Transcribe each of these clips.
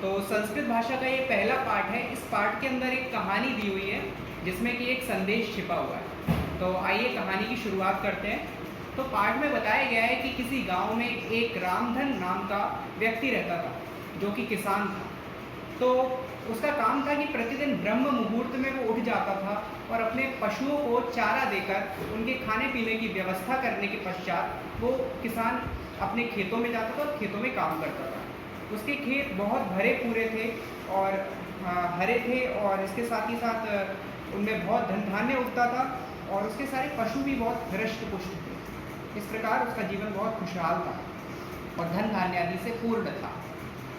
तो संस्कृत भाषा का ये पहला पाठ है। इस पाठ के अंदर एक कहानी दी हुई है जिसमें कि एक संदेश छिपा हुआ है। तो आइए कहानी की शुरुआत करते हैं। तो पाठ में बताया गया है कि किसी गांव में एक रामधन नाम का व्यक्ति रहता था जो कि किसान था। तो उसका काम था कि प्रतिदिन ब्रह्म मुहूर्त में वो उठ जाता था और अपने पशुओं को चारा देकर उनके खाने पीने की व्यवस्था करने के पश्चात वो किसान अपने खेतों में जाता था और खेतों में काम करता था। उसके खेत बहुत भरे पूरे थे और हरे थे और इसके साथ ही साथ उनमें बहुत धन धान्य उगता था और उसके सारे पशु भी बहुत हृष्ट पुष्ट थे। इस प्रकार उसका जीवन बहुत खुशहाल था और धन धान्य आदि से पूर्ण था।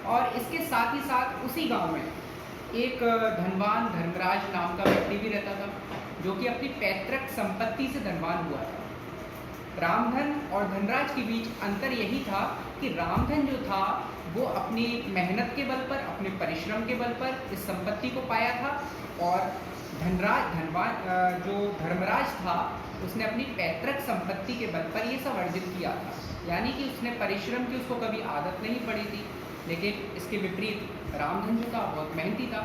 और इसके साथ ही साथ उसी गांव में एक धनवान धर्मराज नाम का व्यक्ति भी रहता था जो कि अपनी पैतृक संपत्ति से धनवान हुआ था। रामधन और धनराज के बीच अंतर यही था कि रामधन जो था वो अपनी मेहनत के बल पर, अपने परिश्रम के बल पर इस संपत्ति को पाया था और धनवान जो धर्मराज था उसने अपनी पैतृक संपत्ति के बल पर ये सब अर्जित किया था। यानी कि उसने परिश्रम की उसको कभी आदत नहीं पड़ी थी। लेकिन इसके विपरीत रामधन जो था बहुत मेहनती था।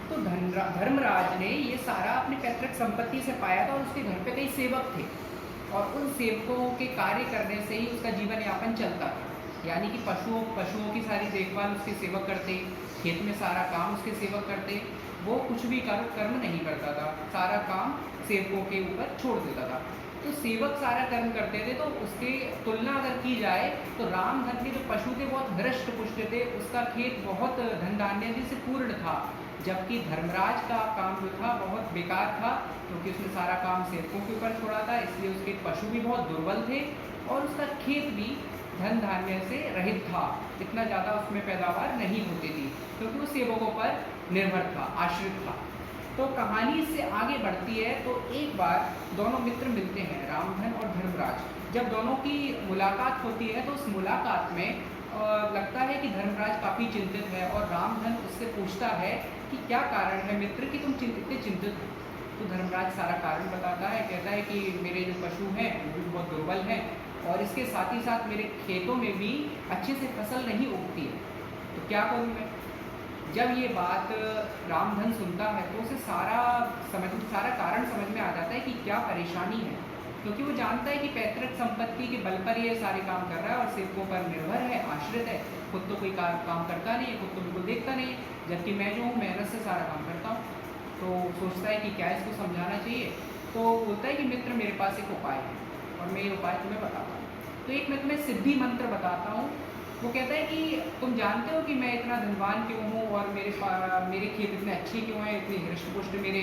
तो धर्मराज ने ये सारा अपनी पैतृक संपत्ति से पाया था और उसके घर पे कई सेवक थे और उन सेवकों के कार्य करने से ही उसका जीवन यापन चलता था। यानी कि पशुओं की सारी देखभाल उसके सेवक करते, खेत में सारा काम उसके सेवक करते। वो कुछ भी कर्म नहीं करता था, सारा काम सेवकों के ऊपर छोड़ देता था। तो सेवक सारा कर्म करते थे। तो उसके तुलना अगर की जाए तो रामधन के जो पशु थे बहुत हृष्ट पुष्ट थे, उसका खेत बहुत धन धान्य से पूर्ण था। जबकि धर्मराज का काम जो था बहुत बेकार था क्योंकि उसने सारा काम सेवकों के ऊपर छोड़ा था, इसलिए उसके पशु भी बहुत दुर्बल थे और उसका खेत भी धन धान्य से रहित था। इतना ज़्यादा उसमें पैदावार नहीं होती थी क्योंकि वो सेवकों पर निर्भर था, आश्रित था। तो कहानी इससे आगे बढ़ती है। तो एक बार दोनों मित्र मिलते हैं, रामधन और धर्मराज। जब दोनों की मुलाकात होती है तो उस मुलाकात में लगता है कि धर्मराज काफ़ी चिंतित है और रामधन उससे पूछता है कि क्या कारण है मित्र कि तुम इतने चिंतित हो। तो धर्मराज सारा कारण बताता है, कहता है कि मेरे जो पशु हैं वो भी बहुत दुर्बल हैं और इसके साथ ही साथ मेरे खेतों में भी अच्छे से फसल नहीं उगती है, तो क्या करूँ मैं। जब ये बात रामधन सुनता है तो उसे सारा कारण समझ में आ जाता है कि क्या परेशानी है। क्योंकि वो जानता है कि पैतृक संपत्ति के बल पर ये सारे काम कर रहा है और सेवकों पर निर्भर है, आश्रित है। खुद तो कोई काम करता नहीं है, खुद तो बिल्कुल देखता नहीं है, जबकि मैं जो हूँ मेहनत से सारा काम करता हूँ। तो सोचता है कि क्या इसको समझाना चाहिए। तो बोलता है कि मित्र मेरे पास एक उपाय है और मैं ये उपाय तुम्हें बताता हूँ। तो एक मैं तुम्हें सिद्धि मंत्र बताता हूँ। वो कहता है कि तुम जानते हो कि मैं इतना धनवान क्यों हूँ और मेरे खेत इतने अच्छे क्यों हैं, इतने हृष्ट पुष्ट मेरे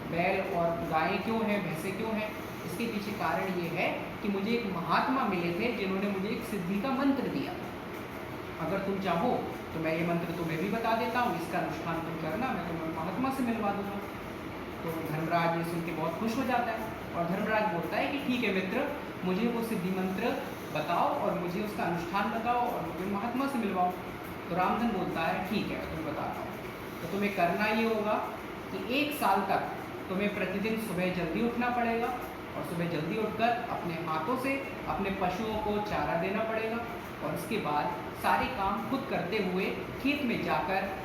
बैल और गायें क्यों हैं, भैंसें क्यों हैं। इसके पीछे कारण ये है कि मुझे एक महात्मा मिले थे जिन्होंने मुझे एक सिद्धि का मंत्र दिया। अगर तुम चाहो तो मैं ये मंत्र तुम्हें भी बता देता हूँ, इसका अनुष्ठान तुम करना, मैं तुम्हें महात्मा से मिलवा दूँगा। तो धर्मराज ये सुन के बहुत खुश हो जाता है और धर्मराज बोलता है कि ठीक है मित्र, मुझे वो सिद्धि मंत्र बताओ और मुझे उसका अनुष्ठान बताओ और मुझे महात्मा से मिलवाओ। तो रामधन बोलता है ठीक है तुम बताता हूँ। तो तुम्हें करना ये होगा कि 1 साल तक तुम्हें प्रतिदिन सुबह जल्दी उठना पड़ेगा और सुबह जल्दी उठकर अपने हाथों से अपने पशुओं को चारा देना पड़ेगा और उसके बाद सारे काम खुद करते हुए खेत में जाकर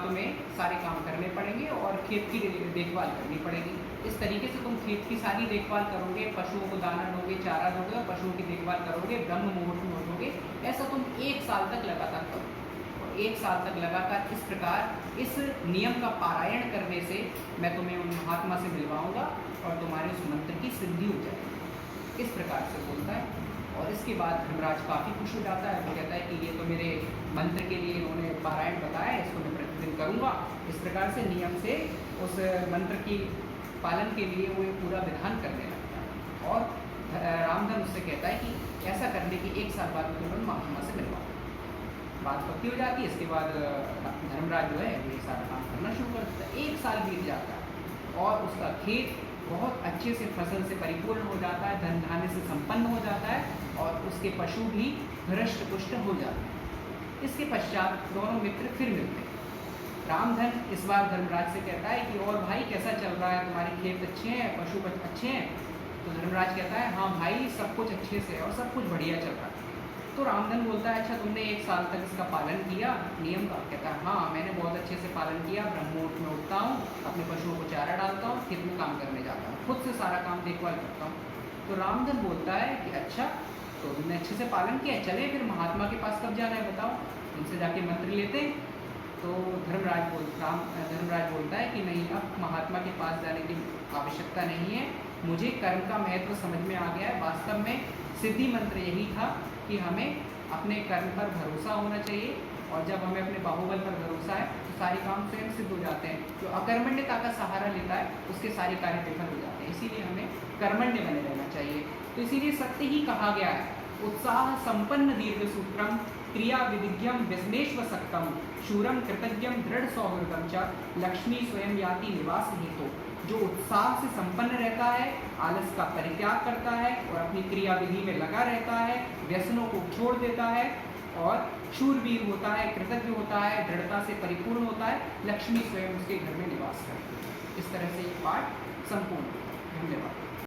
तुम्हें सारे काम करने पड़ेंगे और खेत की देखभाल करनी पड़ेगी। इस तरीके से तुम खेत की सारी देखभाल करोगे, पशुओं को दाना दोगे, चारा दोगे और पशुओं की देखभाल करोगे, ब्रह्म मुहूर्त में उठोगे। ऐसा तुम 1 साल तक लगातार करो और 1 साल तक लगातार इस प्रकार इस नियम का पारायण करने से मैं तुम्हें उन महात्मा से मिलवाऊंगा और तुम्हारे उस मंत्र की सिद्धि हो जाएगी। इस प्रकार से बोलता है और इसके बाद धर्मराज काफ़ी खुश हो जाता है। वो कहता है कि ये तो मेरे मंत्र के लिए इन्होंने पारायण बताया, इसको मैं प्रतिदिन करूँगा। इस प्रकार से नियम से उस मंत्र की पालन के लिए वो पूरा विधान करने लगता है और रामधन उससे कहता है कि ऐसा करने के 1 साल बाद मैं तुम्हें महात्मा से मिलवाऊँ। बात पक्की हो जाती है। इसके बाद धर्मराज जो है ये सारा काम करना शुरू कर देता है। 1 साल बीत जाता है और उसका खेत बहुत अच्छे से फसल से परिपूर्ण हो जाता है, धन धान्य से संपन्न हो जाता है और उसके पशु भी हृष्ट पुष्ट हो जाते हैं। इसके पश्चात दोनों मित्र फिर मिलते हैं। रामधन इस बार धर्मराज से कहता है कि और भाई कैसा चल रहा है, तुम्हारे खेत अच्छे हैं, पशु अच्छे हैं। तो धर्मराज कहता है हाँ भाई सब कुछ अच्छे से और सब कुछ बढ़िया चल रहा है। तो रामधन बोलता है अच्छा तुमने 1 साल तक इसका पालन किया नियम का? कहता है हाँ मैंने बहुत अच्छे से पालन किया, ब्रह्ममुहूर्त में उठता हूँ, अपने पशुओं को चारा डालता हूँ, खेत में काम करने जाता हूँ, खुद से सारा काम देखभाल करता हूँ। तो रामधन बोलता है कि अच्छा तो तुमने अच्छे से पालन किया, चले फिर महात्मा के पास कब जाना है बताओ, उनसे जाके मंत्र लेते। तो धर्मराज बोलता है कि नहीं अब महात्मा के पास जाने की आवश्यकता नहीं है, मुझे कर्म का महत्व समझ में आ गया है। वास्तव में सिद्धि मंत्र यही था कि हमें अपने कर्म पर भरोसा होना चाहिए, और जब हमें अपने बाहुबल पर भरोसा है तो सारे काम स्वयं सिद्ध हो जाते हैं। जो अकर्मण्यता का सहारा लेता है उसके सारे कार्य विफल हो जाते हैं, इसीलिए हमें कर्मण्य बने रहना चाहिए। तो इसीलिए सत्य ही कहा गया है, उत्साह संपन्न दीर्घ सूत्रम क्रिया विविध्यम व्यसनेश्व सक्तम शूरम कृतज्ञम दृढ़ सौहृदम च लक्ष्मी स्वयं याति निवास हेतु। जो उत्साह से संपन्न रहता है, आलस का परित्याग करता है और अपनी क्रिया विधि में लगा रहता है, व्यसनों को छोड़ देता है और शूरवीर होता है, कृतज्ञ होता है, दृढ़ता से परिपूर्ण होता है, लक्ष्मी स्वयं उसके घर में निवास करती है। इस तरह से ये पाठ संपूर्ण। धन्यवाद।